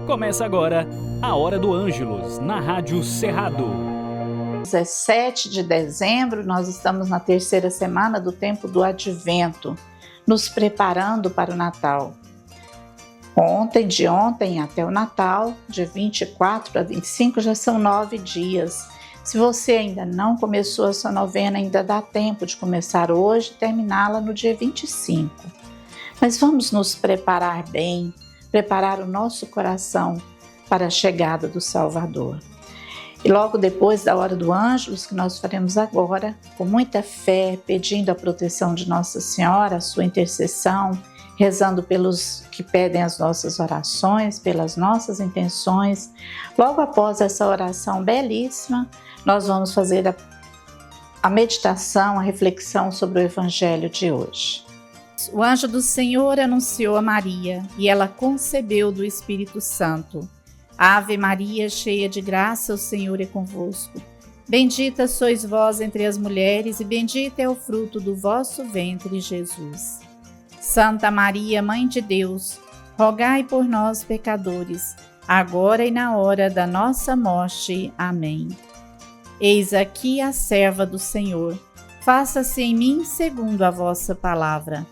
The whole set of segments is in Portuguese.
Começa agora a Hora do Ângelus, na Rádio Cerrado. 17 de dezembro, nós estamos na terceira semana do tempo do Advento, nos preparando para o Natal. De ontem até o Natal, de 24 a 25, já são 9 dias. Se você ainda não começou a sua novena, ainda dá tempo de começar hoje e terminá-la no dia 25. Mas vamos nos preparar bem, preparar o nosso coração para a chegada do Salvador. E logo depois da Hora do Ângelus, que nós faremos agora, com muita fé, pedindo a proteção de Nossa Senhora, a sua intercessão, rezando pelos que pedem as nossas orações, pelas nossas intenções. Logo após essa oração belíssima, nós vamos fazer a meditação, a reflexão sobre o Evangelho de hoje. O anjo do Senhor anunciou a Maria, e ela concebeu do Espírito Santo. Ave Maria, cheia de graça, o Senhor é convosco. Bendita sois vós entre as mulheres, e bendito é o fruto do vosso ventre, Jesus. Santa Maria, Mãe de Deus, rogai por nós, pecadores, agora e na hora da nossa morte. Amém. Eis aqui a serva do Senhor. Faça-se em mim segundo a vossa palavra.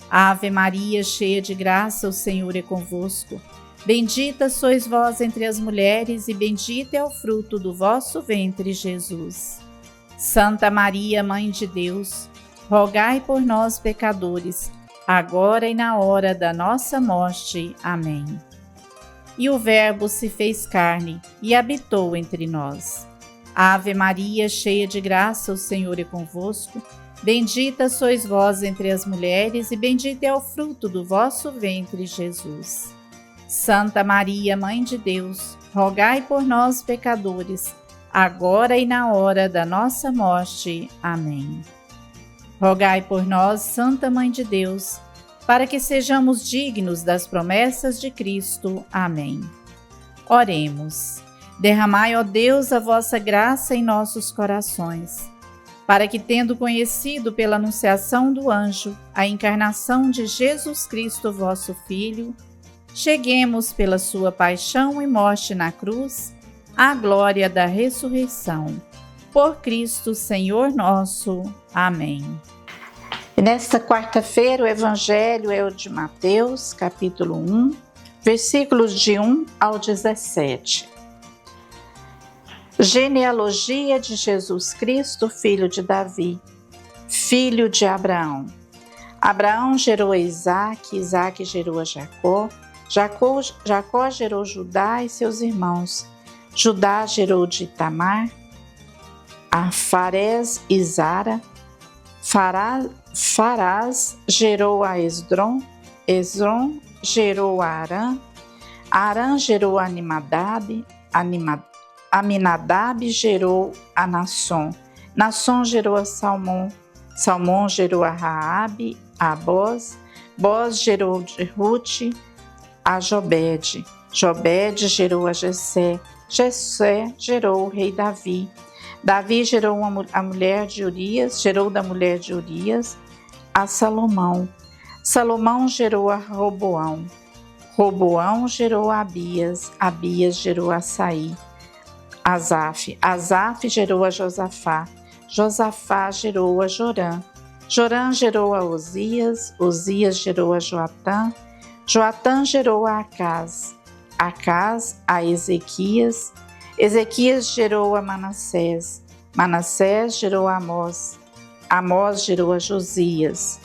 Ave Maria, cheia de graça, o Senhor é convosco. Bendita sois vós entre as mulheres, e bendito é o fruto do vosso ventre, Jesus. Santa Maria, Mãe de Deus, rogai por nós, pecadores, agora e na hora da nossa morte. Amém. E o Verbo se fez carne e habitou entre nós. Ave Maria, cheia de graça, o Senhor é convosco. Bendita sois vós entre as mulheres, e bendito é o fruto do vosso ventre, Jesus. Santa Maria, Mãe de Deus, rogai por nós, pecadores, agora e na hora da nossa morte. Amém. Rogai por nós, Santa Mãe de Deus, para que sejamos dignos das promessas de Cristo. Amém. Oremos. Derramai, ó Deus, a vossa graça em nossos corações, para que, tendo conhecido pela anunciação do anjo a encarnação de Jesus Cristo, vosso Filho, cheguemos pela sua paixão e morte na cruz à glória da ressurreição. Por Cristo, Senhor nosso. Amém. E nesta quarta-feira o Evangelho é o de Mateus, capítulo 1, versículos de 1 ao 17. Genealogia de Jesus Cristo, filho de Davi, filho de Abraão. Abraão gerou a Isaque, Isaque gerou a Jacó, Jacó gerou Judá e seus irmãos. Judá gerou de Tamar, a Farés e Zara. Farás gerou a Esdrom, Esdrom gerou a Arã, Arã gerou a Aminadab gerou a Nasson, Nasson gerou a Salmão, Salmão gerou a Raabe, a Boz, Boz gerou de Rute a Jobede, Jobede gerou a Jessé, Jessé gerou o rei Davi, Davi gerou a mulher de Urias, gerou da mulher de Urias a Salomão, Salomão gerou a Roboão, Roboão gerou a Abias, Abias gerou a Saí, Asaf gerou a Josafá, Josafá gerou a Jorã, Jorã gerou a Osias, Osias gerou a Joatã, Joatã gerou a Acaz, Acaz a Ezequias, Ezequias gerou a Manassés, Manassés gerou a Amós, Amós gerou a Josias,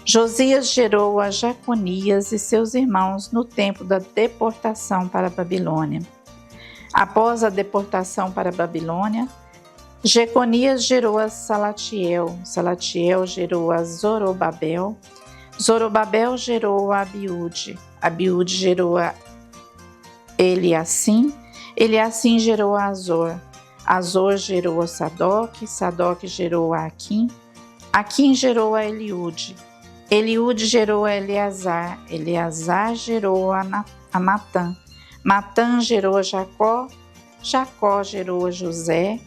Josias gerou a Jaconias e seus irmãos no tempo da deportação para a Babilônia. Após a deportação para a Babilônia, Jeconias gerou a Salatiel, Salatiel gerou a Zorobabel, Zorobabel gerou a Abiúde, Abiúde gerou a Eliacim, Eliacim gerou a Azor, Azor gerou a Sadoc, Sadoc gerou a Aquim, Aquim gerou a Eliúde, Eliúde gerou a Eleazar, Eleazar gerou a Matã, Matã gerou a Jacó, Jacó gerou a José,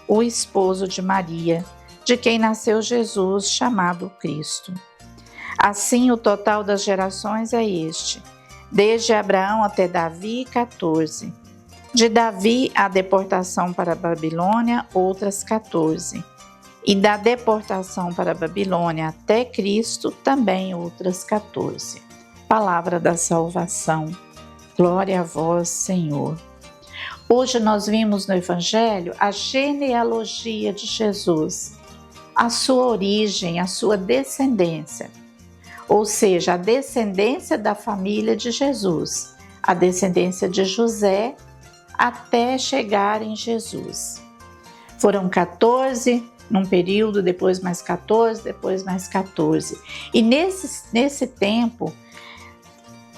o esposo de Maria, de quem nasceu Jesus, chamado Cristo. Assim, o total das gerações é este. Desde Abraão até Davi, 14. De Davi à deportação para a Babilônia, outras 14. E da deportação para a Babilônia até Cristo, também outras 14. Palavra da salvação. Glória a vós, Senhor. Hoje nós vimos no Evangelho a genealogia de Jesus, a sua origem, a sua descendência, ou seja, a descendência da família de Jesus, a descendência de José, até chegar em Jesus. Foram 14 num período, depois mais 14, depois mais 14. E nesse tempo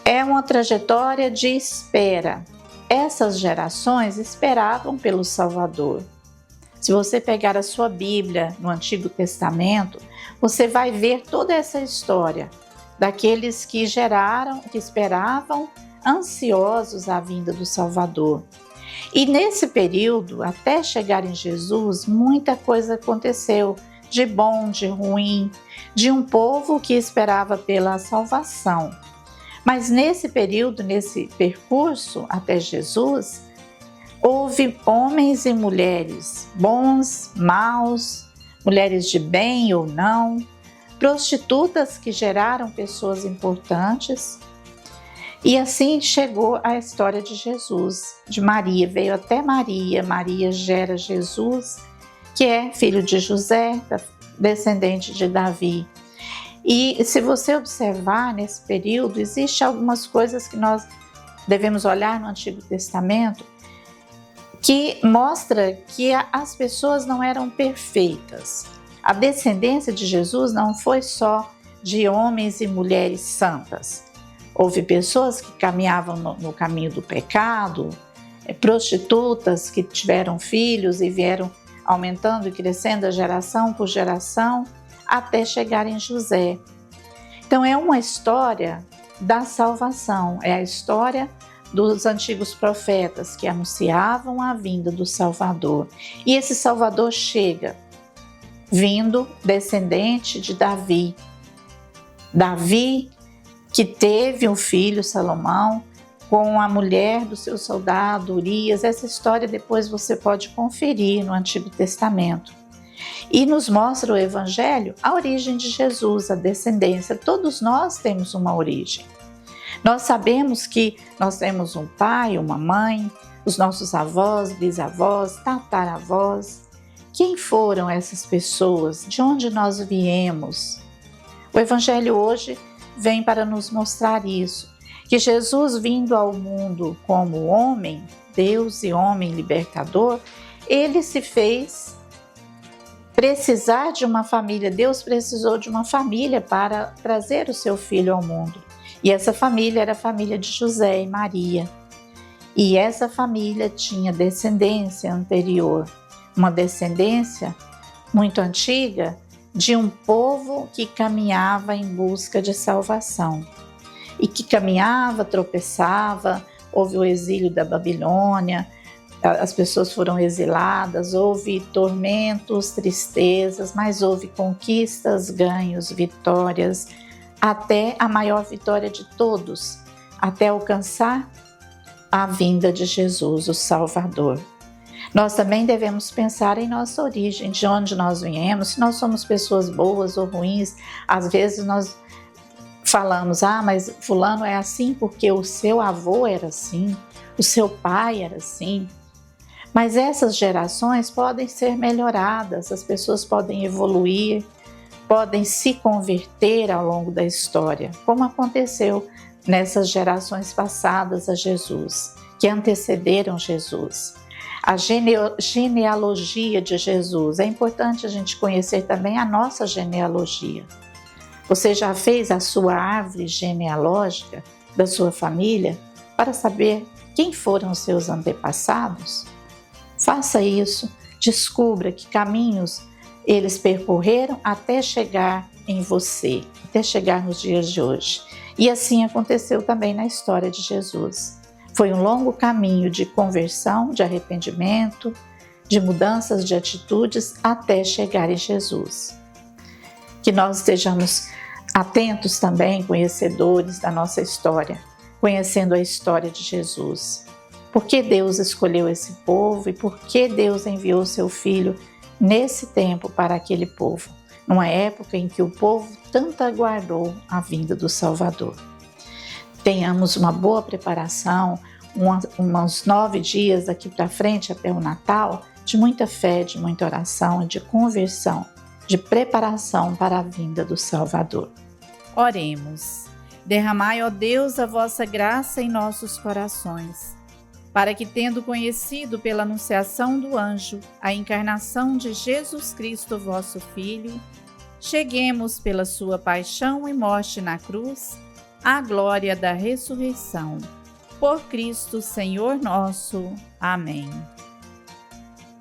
é uma trajetória de espera. Essas gerações esperavam pelo Salvador. Se você pegar a sua Bíblia no Antigo Testamento, você vai ver toda essa história daqueles que esperavam ansiosos a vinda do Salvador. E nesse período, até chegar em Jesus, muita coisa aconteceu, de bom, de ruim, de um povo que esperava pela salvação. Mas nesse período, nesse percurso até Jesus, houve homens e mulheres, bons, maus, mulheres de bem ou não, prostitutas que geraram pessoas importantes. E assim chegou a história de Jesus, de Maria, veio até Maria. Maria gera Jesus, que é filho de José, descendente de Davi. E se você observar nesse período, existem algumas coisas que nós devemos olhar no Antigo Testamento, que mostra que as pessoas não eram perfeitas. A descendência de Jesus não foi só de homens e mulheres santas. Houve pessoas que caminhavam no caminho do pecado, prostitutas que tiveram filhos e vieram aumentando e crescendo a geração por geração, até chegar em José. Então é uma história da salvação, é a história dos antigos profetas que anunciavam a vinda do Salvador. E esse Salvador chega, vindo descendente de Davi. Davi, que teve um filho, Salomão, com a mulher do seu soldado Urias. Essa história depois você pode conferir no Antigo Testamento. E nos mostra o Evangelho a origem de Jesus, a descendência. Todos nós temos uma origem. Nós sabemos que nós temos um pai, uma mãe, os nossos avós, bisavós, tataravós. Quem foram essas pessoas? De onde nós viemos? O Evangelho hoje vem para nos mostrar isso, que Jesus, vindo ao mundo como homem, Deus e homem libertador, ele se fez precisar de uma família. Deus precisou de uma família para trazer o seu filho ao mundo. E essa família era a família de José e Maria. E essa família tinha descendência anterior, uma descendência muito antiga, de um povo que caminhava em busca de salvação. E que caminhava, tropeçava, houve o exílio da Babilônia, as pessoas foram exiladas, houve tormentos, tristezas, mas houve conquistas, ganhos, vitórias, até a maior vitória de todos, até alcançar a vinda de Jesus, o Salvador. Nós também devemos pensar em nossa origem, de onde nós viemos, se nós somos pessoas boas ou ruins. Às vezes nós falamos, mas fulano é assim porque o seu avô era assim, o seu pai era assim. Mas essas gerações podem ser melhoradas, as pessoas podem evoluir, podem se converter ao longo da história, como aconteceu nessas gerações passadas a Jesus, que antecederam Jesus. A genealogia de Jesus. É importante a gente conhecer também a nossa genealogia. Você já fez a sua árvore genealógica da sua família para saber quem foram os seus antepassados? Faça isso, descubra que caminhos eles percorreram até chegar em você, até chegar nos dias de hoje. E assim aconteceu também na história de Jesus. Foi um longo caminho de conversão, de arrependimento, de mudanças de atitudes até chegar em Jesus. Que nós estejamos atentos também, conhecedores da nossa história, conhecendo a história de Jesus. Por que Deus escolheu esse povo e por que Deus enviou seu Filho nesse tempo para aquele povo, numa época em que o povo tanto aguardou a vinda do Salvador. Tenhamos uma boa preparação, uns 9 dias daqui para frente até o Natal, de muita fé, de muita oração, de conversão, de preparação para a vinda do Salvador. Oremos. Derramai, ó Deus, a vossa graça em nossos corações, para que, tendo conhecido pela anunciação do anjo a encarnação de Jesus Cristo, vosso Filho, cheguemos pela sua paixão e morte na cruz à glória da ressurreição. Por Cristo, Senhor nosso. Amém.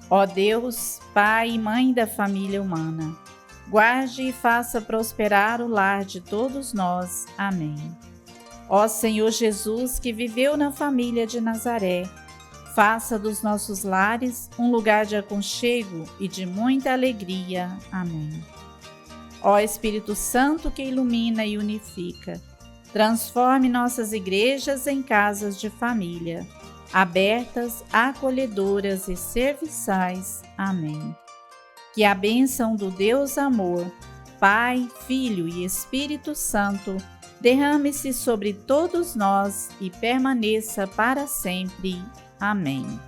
Ó Deus, Pai e Mãe da família humana, guarde e faça prosperar o lar de todos nós. Amém. Ó Senhor Jesus, que viveu na família de Nazaré, faça dos nossos lares um lugar de aconchego e de muita alegria. Amém. Ó Espírito Santo, que ilumina e unifica, transforme nossas igrejas em casas de família, abertas, acolhedoras e serviçais. Amém. Que a bênção do Deus Amor, Pai, Filho e Espírito Santo, derrame-se sobre todos nós e permaneça para sempre. Amém.